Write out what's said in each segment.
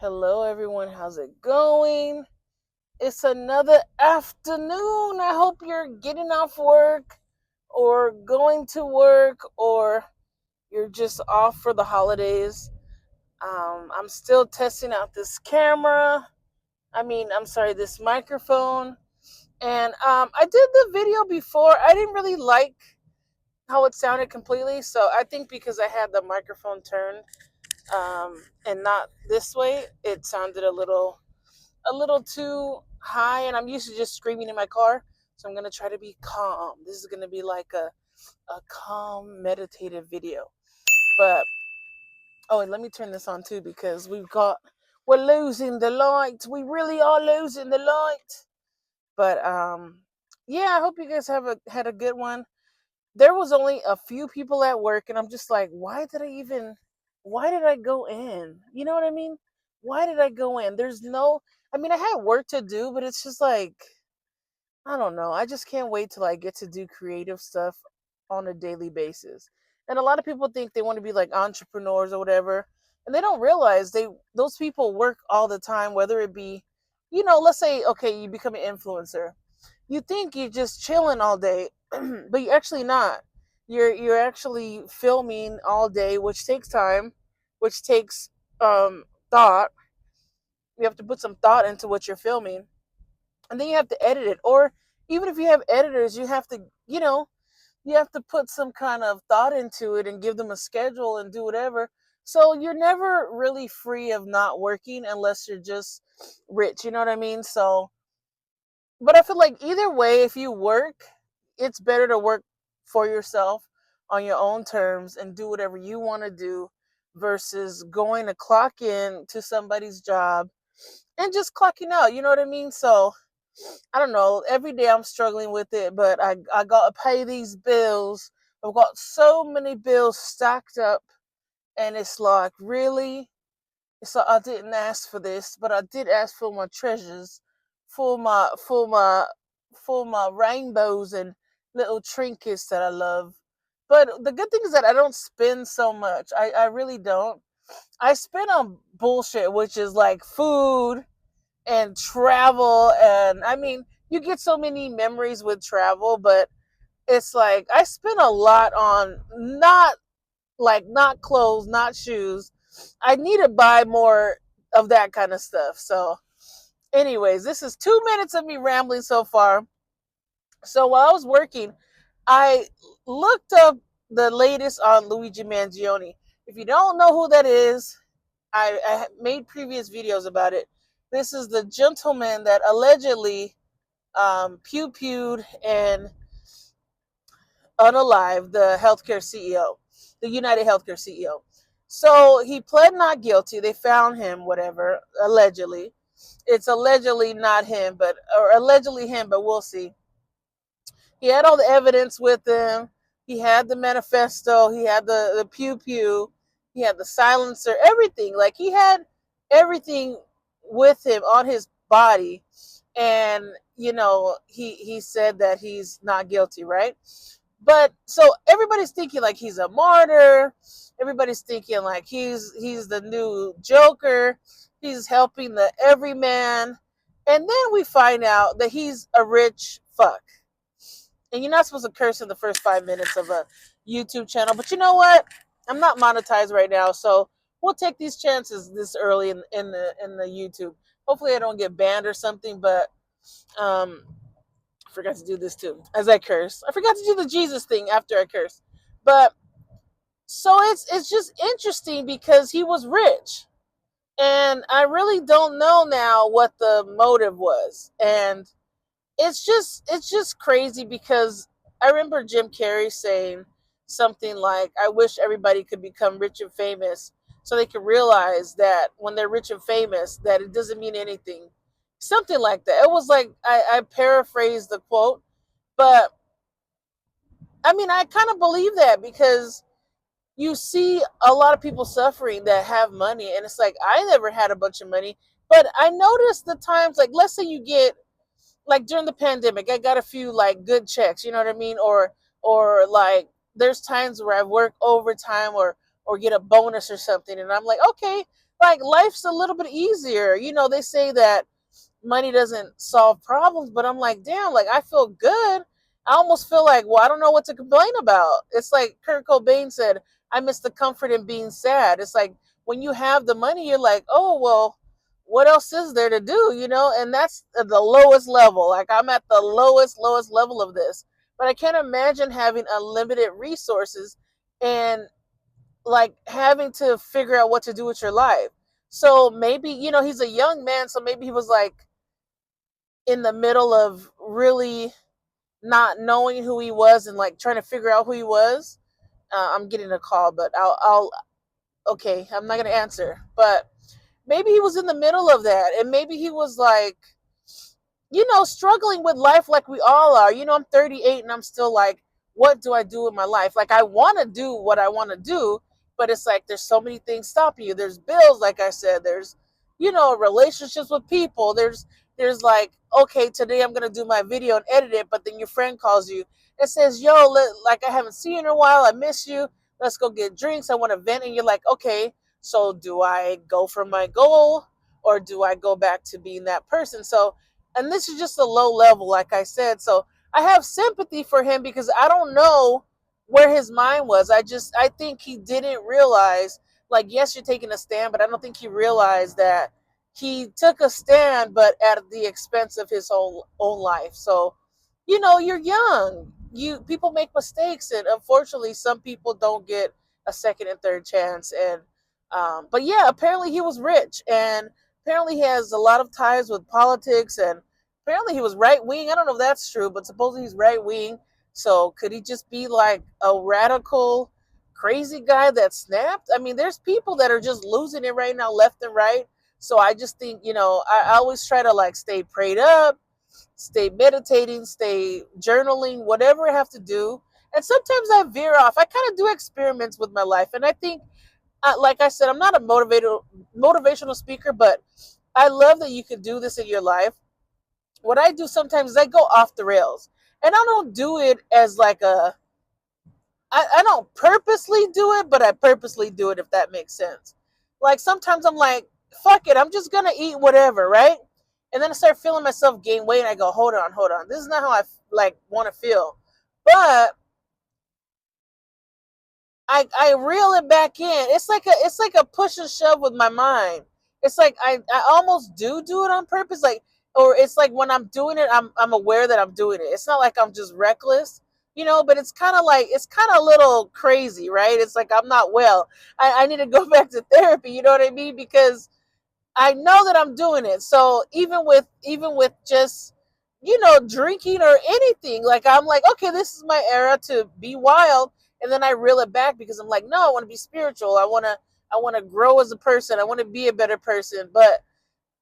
Hello, everyone. How's it going? It's another afternoon. I hope you're getting off work or going to work or you're just off for the holidays. I'm still testing out this camera. I'm sorry, this microphone. And I did the video before. I didn't really like how it sounded completely. So I think because I had the microphone turned and not this way, it sounded a little too high, and I'm used to just screaming in my car. So I'm gonna try to be calm. This is gonna be like a calm, meditative video. But oh, and let me turn this on too because we're losing the light. We really are losing the light. But yeah, I hope you guys had a good one. There was only a few people at work, and I'm just like, why did I go in? You know what I mean? Why did I go in? I had work to do, but it's just like, I don't know. I just can't wait till I get to do creative stuff on a daily basis. And a lot of people think they want to be like entrepreneurs or whatever, and they don't realize those people work all the time, whether it be, let's say, okay, you become an influencer. You think you're just chilling all day, but you're actually not. You're actually filming all day, which takes time, which takes thought. You have to put some thought into what you're filming, and then you have to edit it. Or even if you have editors, you have to put some kind of thought into it and give them a schedule and do whatever. So you're never really free of not working unless you're just rich. You know what I mean? So, but I feel like either way, if you work, it's better to work for yourself on your own terms and do whatever you want to do versus going to clock in to somebody's job and just clocking out. You know what I mean? So I don't know. Every day I'm struggling with it, but I got to pay these bills. I've got so many bills stacked up, and it's like, really? It's like I didn't ask for this, but I did ask for my treasures, for my rainbows and little trinkets that I love. But the good thing is that I don't spend so much. I really don't. I spend on bullshit, which is like food and travel. And you get so many memories with travel, but it's like I spend a lot on not clothes, not shoes. I need to buy more of that kind of stuff. So anyways, this is 2 minutes of me rambling so far. So while I was working, I looked up the latest on Luigi Mangione. If you don't know who that is, I made previous videos about it. This is the gentleman that allegedly pew-pewed and unalive the healthcare CEO, the United Healthcare CEO. So he pled not guilty. They found him, whatever, allegedly. It's allegedly not him, or allegedly him, but we'll see. He had all the evidence with him. He had the manifesto. He had the pew pew. He had the silencer. Everything. Like he had everything with him on his body, and he said that he's not guilty, right? But so everybody's thinking like he's a martyr. Everybody's thinking like he's the new Joker. He's helping the everyman. And then we find out that he's a rich fuck. And you're not supposed to curse in the first 5 minutes of a YouTube channel. But you know what? I'm not monetized right now, so we'll take these chances this early in the YouTube. Hopefully I don't get banned or something, but I forgot to do this too as I curse. I forgot to do the Jesus thing after I curse. But so it's just interesting because he was rich. And I really don't know now what the motive was. And it's just crazy because I remember Jim Carrey saying something like, I wish everybody could become rich and famous so they can realize that when they're rich and famous that it doesn't mean anything. Something like that. It was like I paraphrased the quote, but I kind of believe that because you see a lot of people suffering that have money, and it's like I never had a bunch of money, but I noticed the times, like let's say you get, like during the pandemic, I got a few like good checks, you know what I mean? Or like there's times where I work overtime or get a bonus or something, and I'm like, okay, like life's a little bit easier. They say that money doesn't solve problems, but I'm like, damn, like I feel good. I almost feel like, well, I don't know what to complain about. It's like Kurt Cobain said, I miss the comfort in being sad. It's like when you have the money, you're like, oh, well, what else is there to do? And that's at the lowest level. Like I'm at the lowest level of this. But I can't imagine having unlimited resources and like having to figure out what to do with your life. So maybe, he's a young man, so maybe he was like in the middle of really not knowing who he was and like trying to figure out who he was. I'm getting a call, but okay, I'm not gonna answer. But maybe he was in the middle of that, and maybe he was like, struggling with life like we all are. I'm 38 and I'm still like, what do I do with my life? Like, I want to do what I want to do, but it's like there's so many things stopping you. There's bills, like I said. There's, relationships with people. There's like, okay, today I'm gonna do my video and edit it, but then your friend calls you and says, yo, like I haven't seen you in a while. I miss you. Let's go get drinks. I want to vent, and you're like, okay, so do I go for my goal or do I go back to being that person? So and this is just a low level, like I said. So I have sympathy for him because I don't know where his mind was. I think he didn't realize, like, yes, you're taking a stand, but I don't think he realized that he took a stand, but at the expense of his own life. So, you're young. People make mistakes, and unfortunately, some people don't get a second and third chance. And but yeah, apparently he was rich, and apparently he has a lot of ties with politics, and apparently he was right wing. I don't know if that's true, but supposedly he's right wing. So could he just be like a radical, crazy guy that snapped? I mean, there's people that are just losing it right now, left and right. So I just think, I always try to like stay prayed up, stay meditating, stay journaling, whatever I have to do. And sometimes I veer off. I kind of do experiments with my life, and I think, like I said, I'm not a motivational speaker, but I love that you can do this in your life. What I do sometimes is I go off the rails, and I don't do it as like I don't purposely do it, but I purposely do it, if that makes sense. Like sometimes I'm like, fuck it, I'm just gonna eat whatever, right? And then I start feeling myself gain weight, and I go, hold on, this is not how I like want to feel. But I reel it back in. It's like a push and shove with my mind. It's like I almost do it on purpose, like, or it's like when I'm doing it, I'm aware that I'm doing it. It's not like I'm just reckless, but it's kind of like it's kind of a little crazy, right? It's like I'm not well. I need to go back to therapy. You know what I mean? Because I know that I'm doing it. So even with just drinking or anything, like I'm like, okay, this is my era to be wild, and then I reel it back because I'm like, no, I want to be spiritual. I want to grow as a person. I want to be a better person. But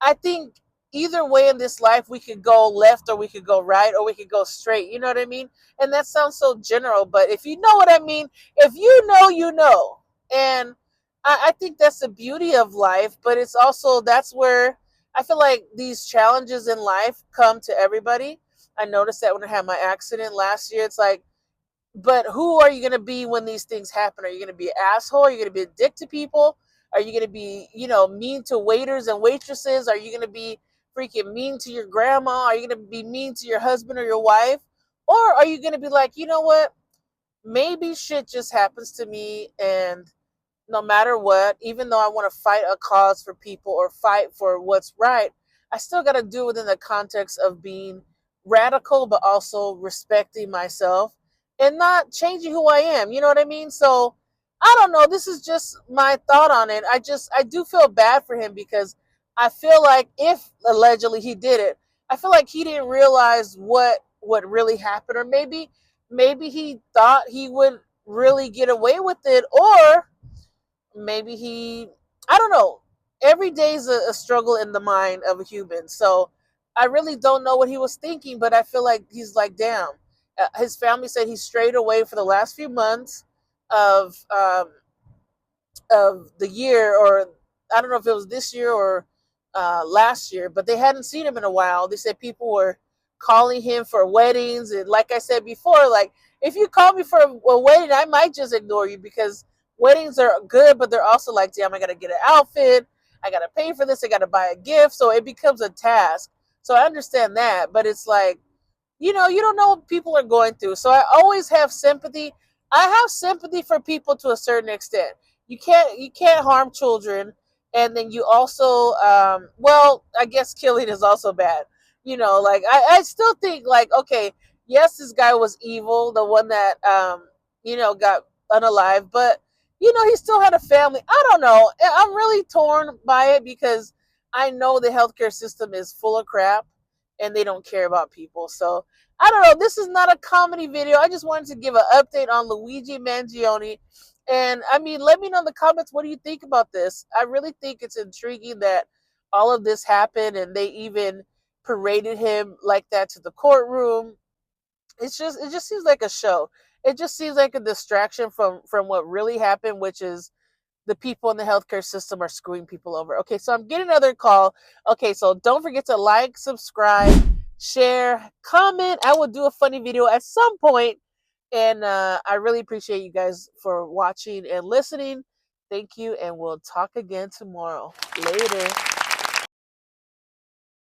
I think either way in this life, we could go left or we could go right or we could go straight. You know what I mean? And that sounds so general, but if you know what I mean, if you know, you know. And I think that's the beauty of life, but it's also that's where I feel like these challenges in life come to everybody. I noticed that when I had my accident last year, it's like, but who are you going to be when these things happen? Are you going to be an asshole? Are you going to be a dick to people? Are you going to be, mean to waiters and waitresses? Are you going to be freaking mean to your grandma? Are you going to be mean to your husband or your wife? Or are you going to be like, you know what? Maybe shit just happens to me, and no matter what, even though I want to fight a cause for people or fight for what's right, I still got to do it within the context of being radical, but also respecting myself and not changing who I am. You know what I mean? So I don't know. This is just my thought on it. I do feel bad for him because I feel like if allegedly he did it, I feel like he didn't realize what really happened, or maybe he thought he would really get away with it, or maybe I don't know. Every day is a struggle in the mind of a human. So I really don't know what he was thinking, but I feel like he's like, damn. His family said he strayed away for the last few months of the year, or I don't know if it was this year or last year, but they hadn't seen him in a while. They said people were calling him for weddings, and like I said before, like if you call me for a wedding, I might just ignore you because weddings are good, but they're also like, damn, I gotta get an outfit. I got to pay for this. I got to buy a gift. So it becomes a task. So I understand that. But it's like, you don't know what people are going through. So I always have sympathy. I have sympathy for people to a certain extent. You can't harm children, and then you also, well, I guess killing is also bad. Like I still think like, okay, yes, this guy was evil, the one that got unalive, but he still had a family. I don't know. I'm really torn by it because I know the healthcare system is full of crap and they don't care about people. So I don't know. This is not a comedy video. I just wanted to give an update on Luigi Mangione. And I mean, let me know in the comments, what do you think about this? I really think it's intriguing that all of this happened and they even paraded him like that to the courtroom. It just seems like a show. It just seems like a distraction from what really happened, which is the people in the healthcare system are screwing people over. Okay, so I'm getting another call. Okay, so don't forget to like, subscribe, share, comment. I will do a funny video at some point. And I really appreciate you guys for watching and listening. Thank you, and we'll talk again tomorrow. Later.